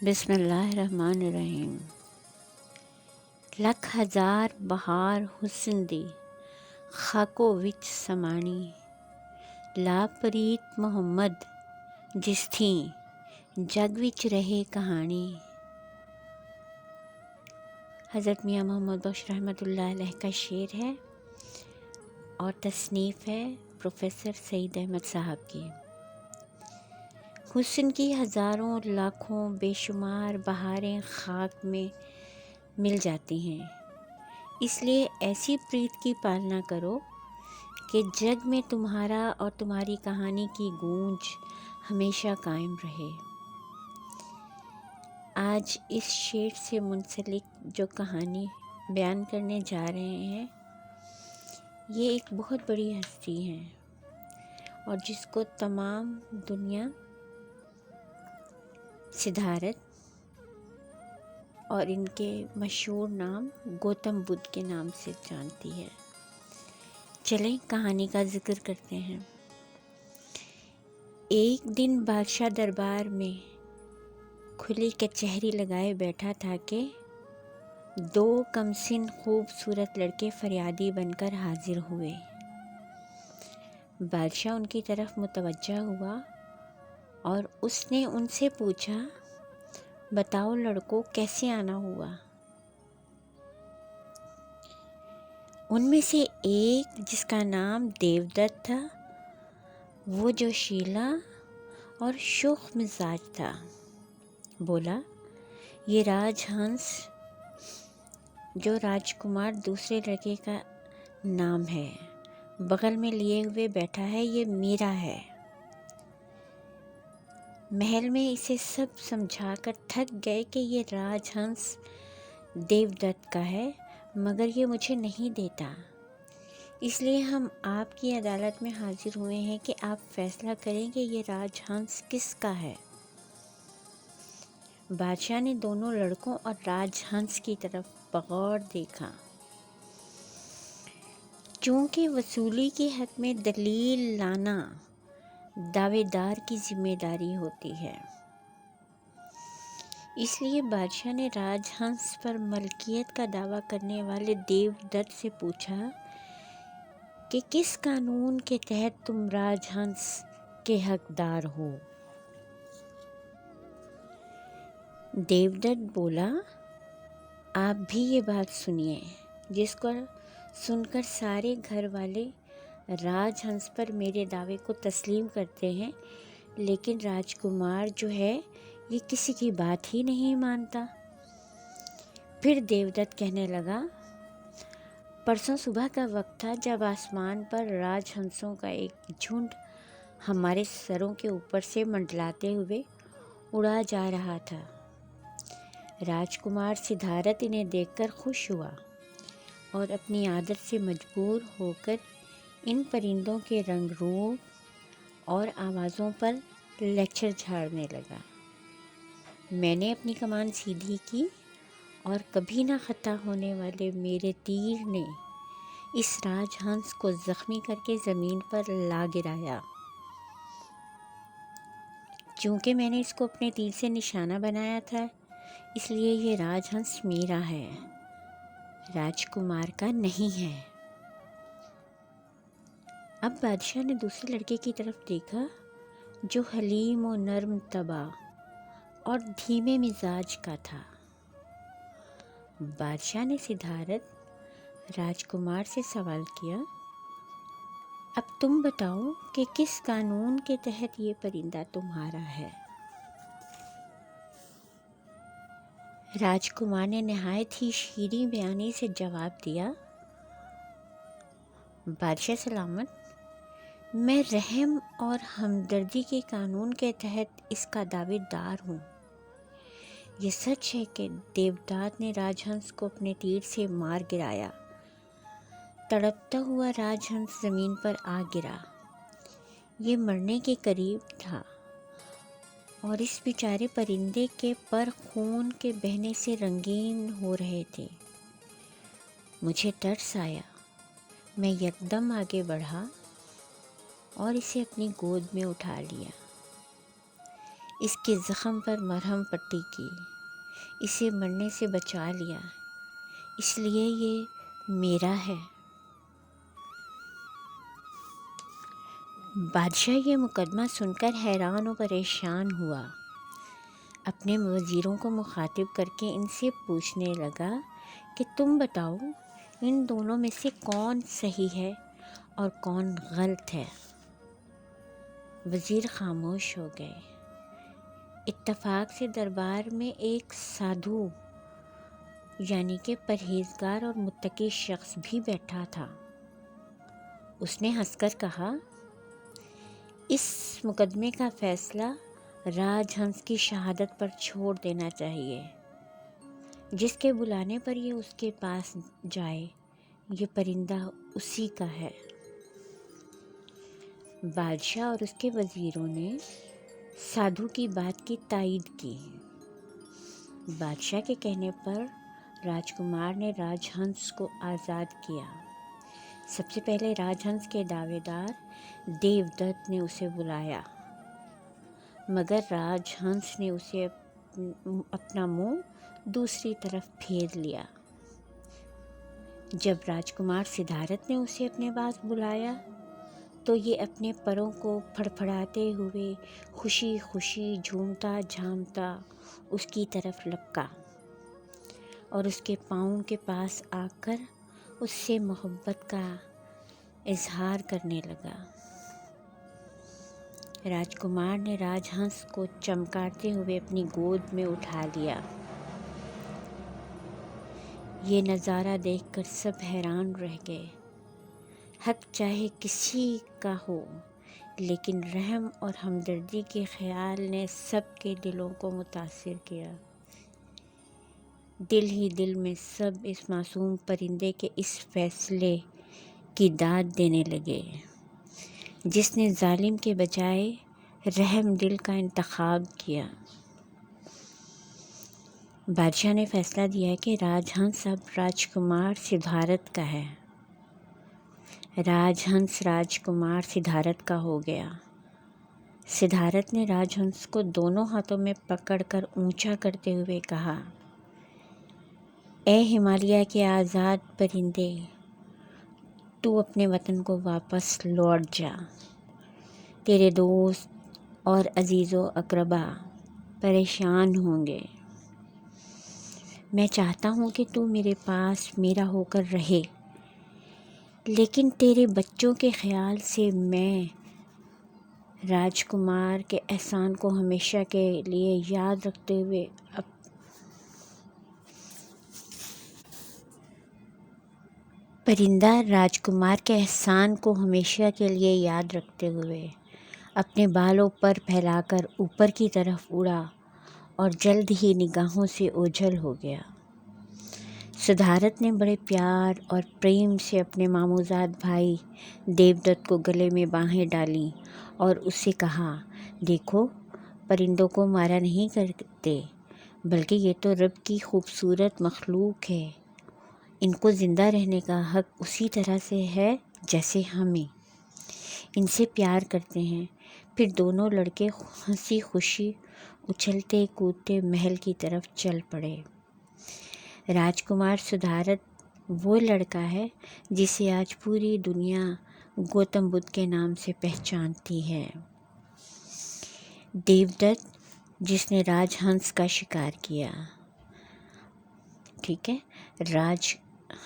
بسم اللہ الرحمن الرحیم۔ لکھ ہزار بہار حسن دی خاکو وچ سمانی، لا پریت محمد جس تھیں جگ وچ رہے کہانی۔ حضرت میاں محمد بخش رحمۃ اللہ علیہ کا شعر ہے اور تصنیف ہے پروفیسر سعید احمد صاحب کی۔ حسن کی ہزاروں لاکھوں بے شمار بہاریں خاک میں مل جاتی ہیں، اس لیے ایسی پریت کی پالنا کرو کہ جگ میں تمہارا اور تمہاری کہانی کی گونج ہمیشہ قائم رہے۔ آج اس شعر سے منسلک جو کہانی بیان کرنے جا رہے ہیں، یہ ایک بہت بڑی ہستی ہے اور جس کو تمام دنیا سدھارتھ اور ان کے مشہور نام گوتم بدھ کے نام سے جانتی ہے۔ چلیں کہانی کا ذکر کرتے ہیں۔ ایک دن بادشاہ دربار میں کھلی کچہری لگائے بیٹھا تھا کہ دو کمسن خوبصورت لڑکے فریادی بن کر حاضر ہوئے۔ بادشاہ ان کی طرف متوجہ ہوا اور اس نے ان سے پوچھا، بتاؤ لڑکوں کیسے آنا ہوا؟ ان میں سے ایک جس کا نام دیودت تھا، وہ جو شیلا اور شوخ مزاج تھا، بولا، یہ راج ہنس جو راجکمار دوسرے لڑکے کا نام ہے بغل میں لیے ہوئے بیٹھا ہے، یہ میرا ہے۔ محل میں اسے سب سمجھا کر تھک گئے کہ یہ راج ہنس دیودت کا ہے، مگر یہ مجھے نہیں دیتا، اس لیے ہم آپ کی عدالت میں حاضر ہوئے ہیں کہ آپ فیصلہ کریں کہ یہ راج ہنس کس کا ہے۔ بادشاہ نے دونوں لڑکوں اور راج ہنس کی طرف بغور دیکھا۔ چونکہ وصولی کے حق میں دلیل لانا دعوے دار کی ذمہ داری ہوتی ہے، اس لیے بادشاہ نے راج ہنس پر ملکیت کا دعویٰ کرنے والے دیودت سے پوچھا کہ کس قانون کے تحت تم راج ہنس کے حقدار ہو؟ دیودت بولا، آپ بھی یہ بات سنیے، جس کو سن کر سارے گھر والے راج ہنس پر میرے دعوے کو تسلیم کرتے ہیں، لیکن راجکمار جو ہے یہ کسی کی بات ہی نہیں مانتا۔ پھر دیودت کہنے لگا، پرسوں صبح کا وقت تھا جب آسمان پر راج ہنسوں کا ایک جھنڈ ہمارے سروں کے اوپر سے منڈلاتے ہوئے اڑا جا رہا تھا۔ راجکمار سدھارتھ انہیں دیکھ کر خوش ہوا اور اپنی عادت سے مجبور ہو کر ان پرندوں کے رنگ روپ اور آوازوں پر لیکچر جھاڑنے لگا۔ میں نے اپنی کمان سیدھی کی اور کبھی نہ خطا ہونے والے میرے تیر نے اس راج ہنس کو زخمی کر کے زمین پر لا گرایا۔ چونکہ میں نے اس کو اپنے تیر سے نشانہ بنایا تھا، اس لیے یہ راج ہنس میرا ہے، راجکمار کا نہیں ہے۔ اب بادشاہ نے دوسرے لڑکے کی طرف دیکھا جو حلیم و نرم طبع اور دھیمے مزاج کا تھا۔ بادشاہ نے سدھارتھ راجکمار سے سوال کیا، اب تم بتاؤ کہ کس قانون کے تحت یہ پرندہ تمہارا ہے؟ راجکمار نے نہایت ہی شیریں بیانی سے جواب دیا، بادشاہ سلامت، میں رحم اور ہمدردی کے قانون کے تحت اس کا دعوے دار ہوں۔ یہ سچ ہے کہ دیودت نے راج ہنس کو اپنے تیر سے مار گرایا۔ تڑپتا ہوا راج ہنس زمین پر آ گرا، یہ مرنے کے قریب تھا اور اس بیچارے پرندے کے پر خون کے بہنے سے رنگین ہو رہے تھے۔ مجھے ترس آیا، میں یکدم آگے بڑھا اور اسے اپنی گود میں اٹھا لیا۔ اس کے زخم پر مرہم پٹی کی، اسے مرنے سے بچا لیا، اس لیے یہ میرا ہے۔ بادشاہ یہ مقدمہ سن کر حیران و پریشان ہوا، اپنے وزیروں کو مخاطب کر کے ان سے پوچھنے لگا کہ تم بتاؤ ان دونوں میں سے کون صحیح ہے اور کون غلط ہے۔ وزیر خاموش ہو گئے۔ اتفاق سے دربار میں ایک سادھو یعنی کہ پرہیزگار اور متقی شخص بھی بیٹھا تھا۔ اس نے ہنس کر کہا، اس مقدمے کا فیصلہ راج ہنس کی شہادت پر چھوڑ دینا چاہیے۔ جس کے بلانے پر یہ اس کے پاس جائے، یہ پرندہ اسی کا ہے۔ بادشاہ اور اس کے وزیروں نے سادھو کی بات کی تائید کی۔ بادشاہ کے کہنے پر راجکمار نے راج ہنس کو آزاد کیا۔ سب سے پہلے راج ہنس کے دعوے دار دیو دت نے اسے بلایا، مگر راج ہنس نے اسے اپنا منہ دوسری طرف پھیر لیا۔ جب راجکمار سدھارتھ نے اسے اپنے پاس بلایا تو یہ اپنے پروں کو پھڑپھڑاتے ہوئے خوشی خوشی جھومتا جھامتا اس کی طرف لپکا اور اس کے پاؤں کے پاس آ کر اس سے محبت کا اظہار کرنے لگا۔ راجکمار نے راج ہنس کو چمکاتے ہوئے اپنی گود میں اٹھا لیا۔ یہ نظارہ دیکھ کر سب حیران رہ گئے۔ حق چاہے کسی کا ہو، لیکن رحم اور ہمدردی کے خیال نے سب کے دلوں کو متاثر کیا۔ دل ہی دل میں سب اس معصوم پرندے کے اس فیصلے کی داد دینے لگے جس نے ظالم کے بجائے رحم دل کا انتخاب کیا۔ بادشاہ نے فیصلہ دیا کہ راج ہنس اب راجکمار سدھارتھ کا ہے۔ راج ہنس راجکمار سدھارتھ کا ہو گیا۔ سدھارتھ نے راج ہنس کو دونوں ہاتھوں میں پکڑ کر اونچا کرتے ہوئے کہا، اے ہمالیہ کے آزاد پرندے، تو اپنے وطن کو واپس لوٹ جا۔ تیرے دوست اور عزیز و اقربا پریشان ہوں گے۔ میں چاہتا ہوں کہ تو میرے پاس میرا ہو کر رہے، لیکن تیرے بچوں کے خیال سے میں راجکمار کے احسان کو ہمیشہ کے لیے یاد رکھتے ہوئے پرندہ راجکمار کے احسان کو ہمیشہ کے لیے یاد رکھتے ہوئے اپنے بالوں پر پھیلا کر اوپر کی طرف اڑا اور جلد ہی نگاہوں سے اوجھل ہو گیا۔ سدھارتھ نے بڑے پیار اور پریم سے اپنے ماموزاد بھائی دیو دت کو گلے میں باہیں ڈالیں اور اس سے کہا، دیکھو، پرندوں کو مارا نہیں کرتے، بلکہ یہ تو رب کی خوبصورت مخلوق ہے۔ ان کو زندہ رہنے کا حق اسی طرح سے ہے جیسے ہمیں۔ ان سے پیار کرتے ہیں۔ پھر دونوں لڑکے ہنسی خوشی اچھلتے کودتے محل کی طرف چل پڑے۔ راجکمار سدھارتھ وہ لڑکا ہے جسے آج پوری دنیا گوتم بدھ کے نام سے پہچانتی ہے۔ دیو دت جس نے راج ہنس کا شکار کیا۔ ٹھیک ہے، راج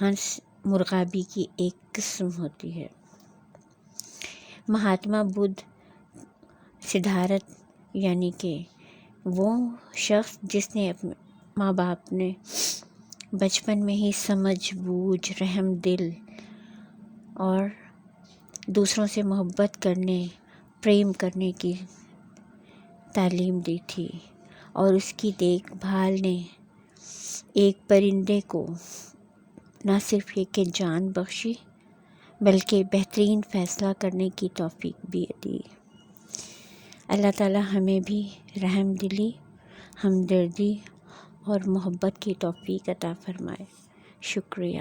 ہنس مرغابی کی ایک قسم ہوتی ہے۔ مہاتما بدھ سدھارتھ یعنی کہ وہ شخص جس نے اپنے ماں باپ نے بچپن میں ہی سمجھ بوجھ، رحم دل اور دوسروں سے محبت کرنے، پریم کرنے کی تعلیم دی تھی، اور اس کی دیکھ بھال نے ایک پرندے کو نہ صرف یہ کہ جان بخشی بلکہ بہترین فیصلہ کرنے کی توفیق بھی دی۔ اللہ تعالی ہمیں بھی رحم دلی، ہمدردی اور محبت کی توفیق عطا فرمائے۔ شکریہ۔